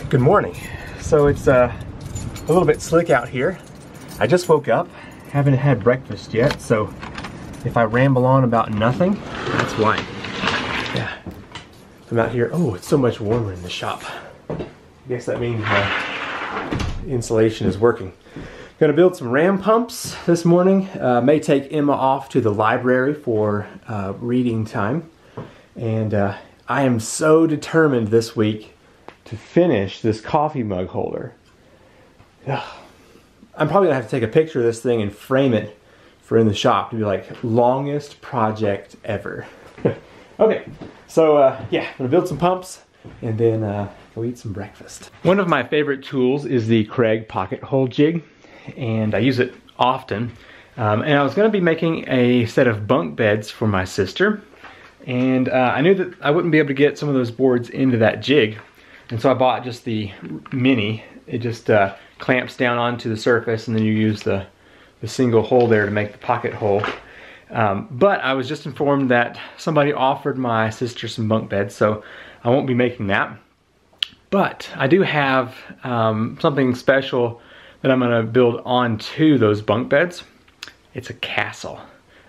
Good morning. So it's a little bit slick out here. I just woke up, haven't had breakfast yet, so if I ramble on about nothing, that's why. Yeah, I'm out here. Oh, it's so much warmer in the shop. I guess that means my insulation is working. Gonna build some ram pumps this morning. May take Emma off to the library for reading time. And I am so determined this week to finish this coffee mug holder. Ugh. I'm probably gonna have to take a picture of this thing and frame it for in the shop to be like, longest project ever. Okay, so yeah, I'm gonna build some pumps and then go eat some breakfast. One of my favorite tools is the Craig pocket hole jig, and I use it often. And I was gonna be making a set of bunk beds for my sister, and I knew that I wouldn't be able to get some of those boards into that jig. And so I bought just the mini. It just clamps down onto the surface, and then you use the single hole there to make the pocket hole. But I was just informed that somebody offered my sister some bunk beds, so I won't be making that. But I do have something special that I'm gonna build onto those bunk beds. It's a castle,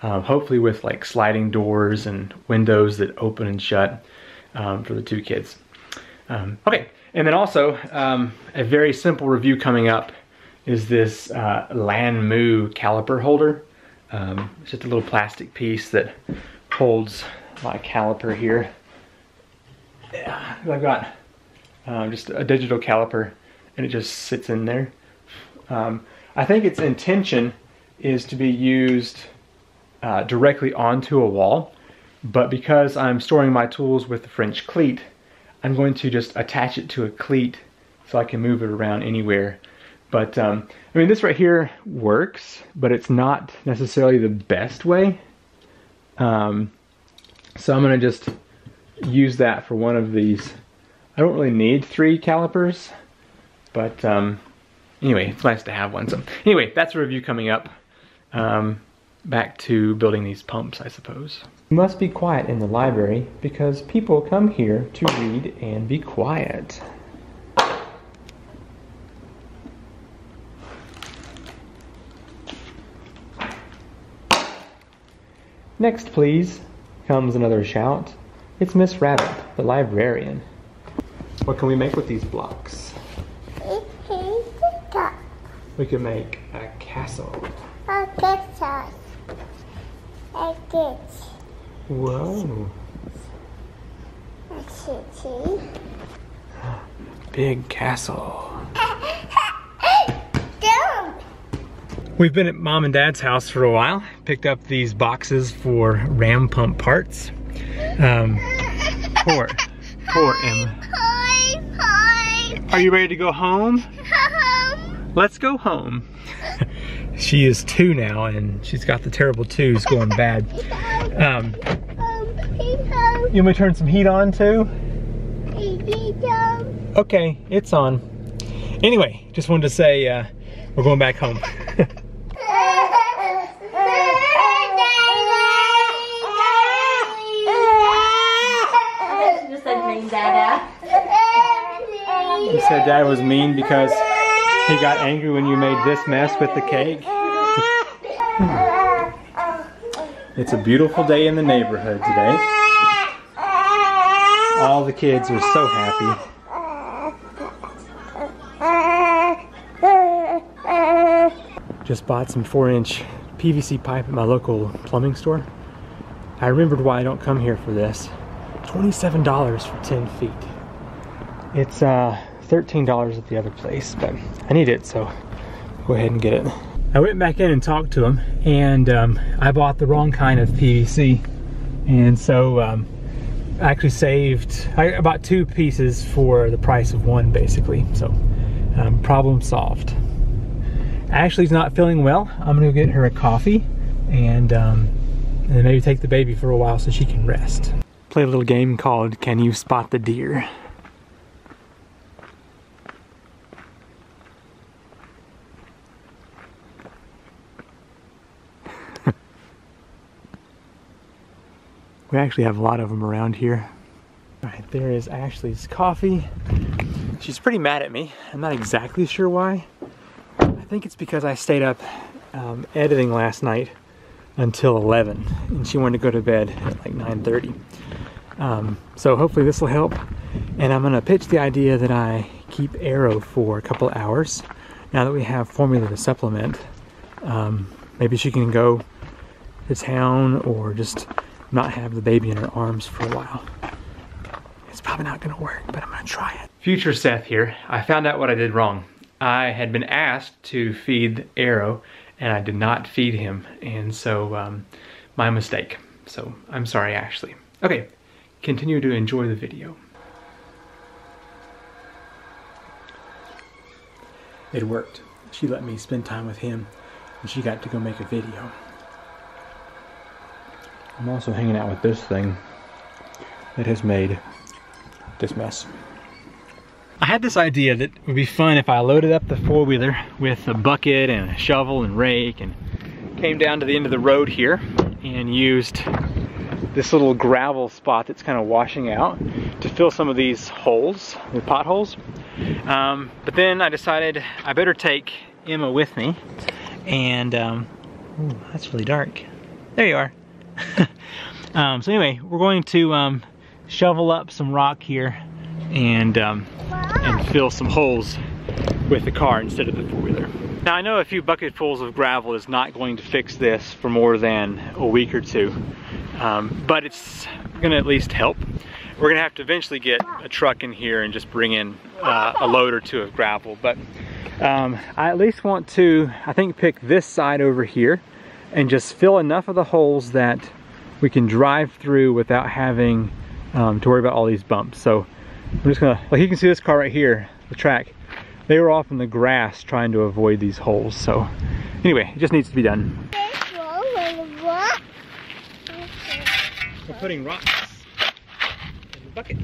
hopefully with like sliding doors and windows that open and shut for the two kids. Okay, and then also a very simple review coming up is this Lanmu caliper holder. It's just a little plastic piece that holds my caliper here. Yeah, I've got just a digital caliper and it just sits in there. I think its intention is to be used directly onto a wall, but because I'm storing my tools with the French cleat, I'm going to just attach it to a cleat so I can move it around anywhere. But I mean, this right here works, but it's not necessarily the best way. So I'm gonna just use that for one of these. I don't really need 3 calipers, but anyway, it's nice to have one. So anyway, that's a review coming up. Back to building these pumps, I suppose. You must be quiet in the library because people come here to read and be quiet. Next, please, comes another shout. It's Miss Rabbit, the librarian. What can we make with these blocks? We can make a castle. A castle. Like this. Whoa. A city. Big castle. Don't. We've been at Mom and Dad's house for a while. Picked up these boxes for ram pump parts. Poor Emma. Are you ready to go home? Let's go home. She is 2 now, and she's got the terrible 2s going bad. You want me to turn some heat on too? Okay, it's on. Anyway, just wanted to say we're going back home. You said Dad was mean because he got angry when you made this mess with the cake. It's a beautiful day in the neighborhood today. All the kids are so happy. Just bought some 4-inch PVC pipe at my local plumbing store. I remembered why I don't come here for this. $27 for 10 feet. It's $13 at the other place, but I need it, so I'll go ahead and get it. I went back in and talked to him, and I bought the wrong kind of PVC, and so I actually saved about 2 pieces for the price of 1, basically. So problem solved. Ashley's not feeling well. I'm gonna go get her a coffee and then maybe take the baby for a while so she can rest. Play a little game called Can You Spot the Deer? We actually have a lot of them around here. All right, there is Ashley's coffee. She she's pretty mad at me. I'm not exactly sure why. I think it's because I stayed up editing last night until 11 and she wanted to go to bed at like 9:30. So hopefully this will help, and I'm gonna pitch the idea that I keep Arrow for a couple hours now that we have formula to supplement. Maybe she can go to town or just not have the baby in her arms for a while. It's probably not gonna work, but I'm gonna try it. Future Seth here. I found out what I did wrong. I had been asked to feed Arrow and I did not feed him, and so my mistake. So I'm sorry, Ashley. Okay, continue to enjoy the video. It worked. She let me spend time with him and she got to go make a video. I'm also hanging out with this thing that has made this mess. I had this idea that it would be fun if I loaded up the four-wheeler with a bucket and a shovel and rake and came down to the end of the road here and used this little gravel spot that's kind of washing out to fill some of these holes, the potholes. But then I decided I better take Emma with me, and ooh, that's really dark. There you are. So anyway, we're going to shovel up some rock here and fill some holes with the car instead of the four-wheeler. Now I know a few bucketfuls of gravel is not going to fix this for more than a week or two, but it's gonna at least help. We're gonna have to eventually get a truck in here and just bring in a load or two of gravel, but I at least want to, I think, pick this side over here and just fill enough of the holes that we can drive through without having to worry about all these bumps. So I'm just gonna, like you can see this car right here, the track, they were off in the grass trying to avoid these holes. So anyway, it just needs to be done. We're putting rocks in the bucket.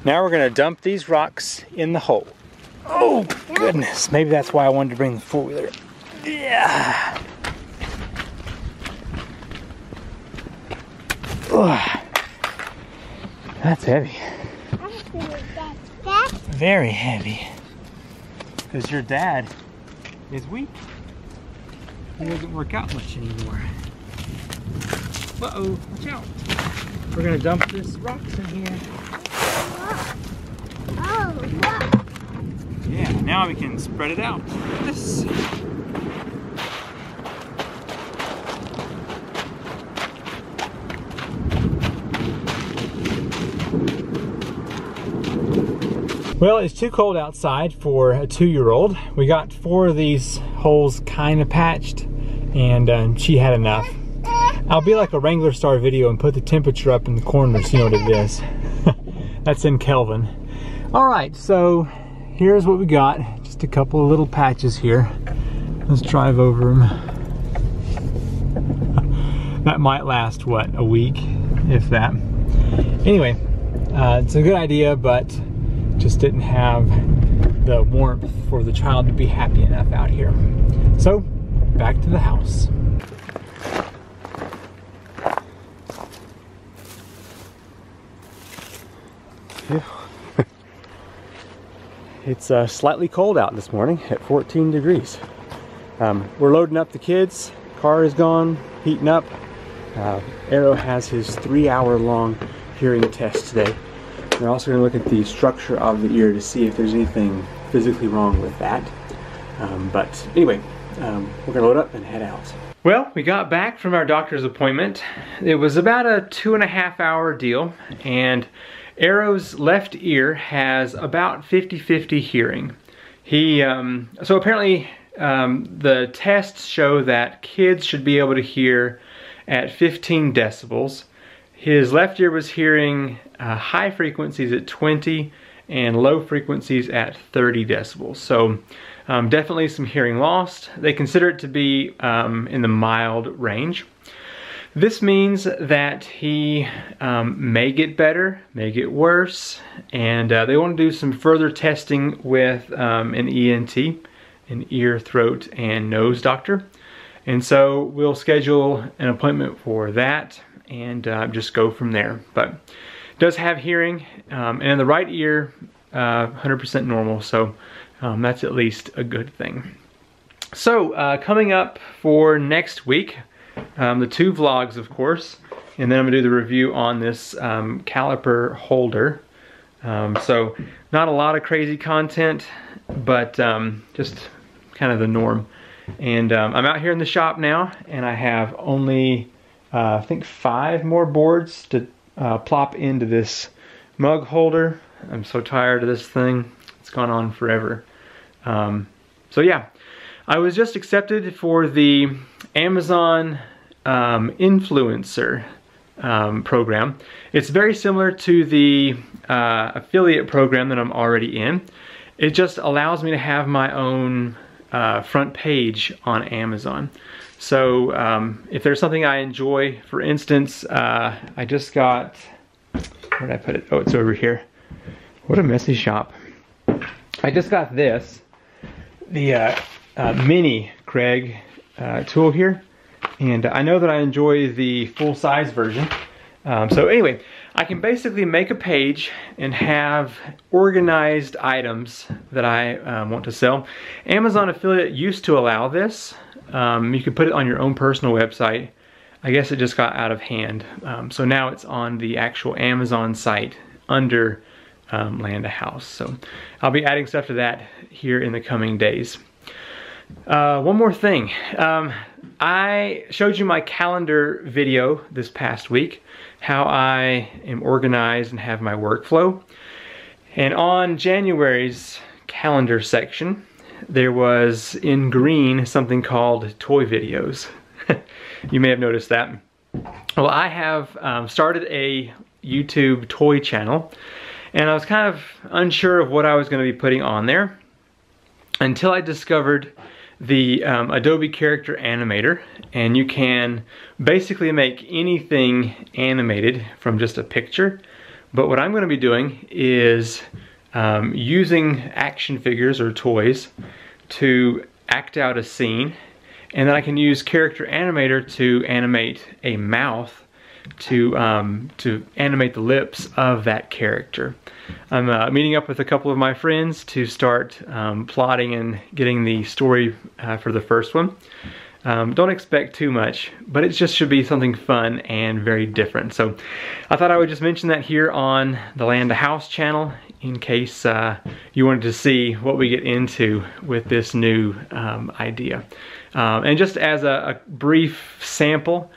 Now we're gonna dump these rocks in the hole. Oh goodness, maybe that's why I wanted to bring the four-wheeler. Yeah. Ugh. That's heavy. Very heavy. Because your dad is weak. He doesn't work out much anymore. Uh-oh, watch out. We're gonna dump this rocks in here. Yeah, now we can spread it out like this. Well, it's too cold outside for a 2-year-old. We got 4 of these holes kind of patched, and she had enough. I'll be like a Wrangler Star video and put the temperature up in the corner so you know what it is. That's in Kelvin. All right, so here's what we got. Just a couple of little patches here. Let's drive over them. That might last, what, a week, if that. Anyway, it's a good idea, but just didn't have the warmth for the child to be happy enough out here. So, back to the house. It's slightly cold out this morning at 14 degrees. We're loading up the kids. Car is gone, heating up. Arrow has his 3-hour-long hearing test today. We're also going to look at the structure of the ear to see if there's anything physically wrong with that. But anyway, we're going to load up and head out. Well, we got back from our doctor's appointment. It was about a 2.5-hour deal, and Arrow's left ear has about 50-50 hearing. So apparently the tests show that kids should be able to hear at 15 decibels. His left ear was hearing high frequencies at 20 and low frequencies at 30 decibels. So definitely some hearing loss. They consider it to be in the mild range. This means that he may get better, may get worse, and they want to do some further testing with an ENT, an ear, throat, and nose doctor. And so we'll schedule an appointment for that and just go from there. But it does have hearing, and in the right ear, 100% normal, so that's at least a good thing. So coming up for next week, the 2 vlogs, of course, and then I'm gonna do the review on this caliper holder. So not a lot of crazy content, but just kind of the norm. And I'm out here in the shop now, and I have only I think 5 more boards to plop into this mug holder. I'm so tired of this thing. It's gone on forever. So yeah, I was just accepted for the Amazon influencer program. It's very similar to the affiliate program that I'm already in. It just allows me to have my own front page on Amazon. So if there's something I enjoy, for instance, I just got, where did I put it? Oh, it's over here. What a messy shop. I just got this, the mini Craig tool here, and I know that I enjoy the full-size version. So anyway, I can basically make a page and have organized items that I want to sell. Amazon affiliate used to allow this. You could put it on your own personal website. I guess it just got out of hand. So now it's on the actual Amazon site under Land a House. So I'll be adding stuff to that here in the coming days. One more thing. I showed you my calendar video this past week, how I am organized and have my workflow. And on January's calendar section, there was in green something called toy videos. You may have noticed that. Well, I have started a YouTube toy channel, and I was kind of unsure of what I was going to be putting on there until I discovered the Adobe Character Animator, and you can basically make anything animated from just a picture. But what I'm going to be doing is using action figures or toys to act out a scene, and then I can use Character Animator to animate a mouth to animate the lips of that character. I'm meeting up with a couple of my friends to start plotting and getting the story for the first one. Don't expect too much, but it just should be something fun and very different. So I thought I would just mention that here on the Land a House channel in case you wanted to see what we get into with this new idea. And just as a brief sample,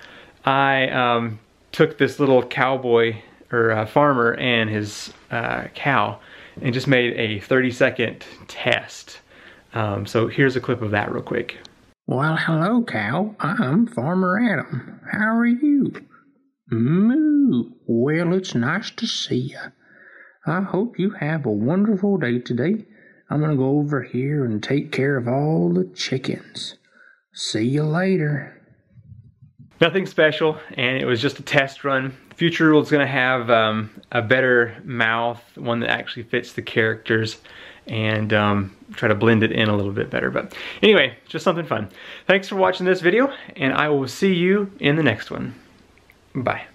I took this little cowboy or farmer and his cow and just made a 30-second test. So here's a clip of that real quick. Well, hello, cow. I'm Farmer Adam. How are you? Moo. Well, it's nice to see you. I hope you have a wonderful day today. I'm going to go over here and take care of all the chickens. See you later. Nothing special, and it was just a test run. Future is going to have a better mouth, one that actually fits the characters, and try to blend it in a little bit better. But anyway, just something fun. Thanks for watching this video, and I will see you in the next one. Bye.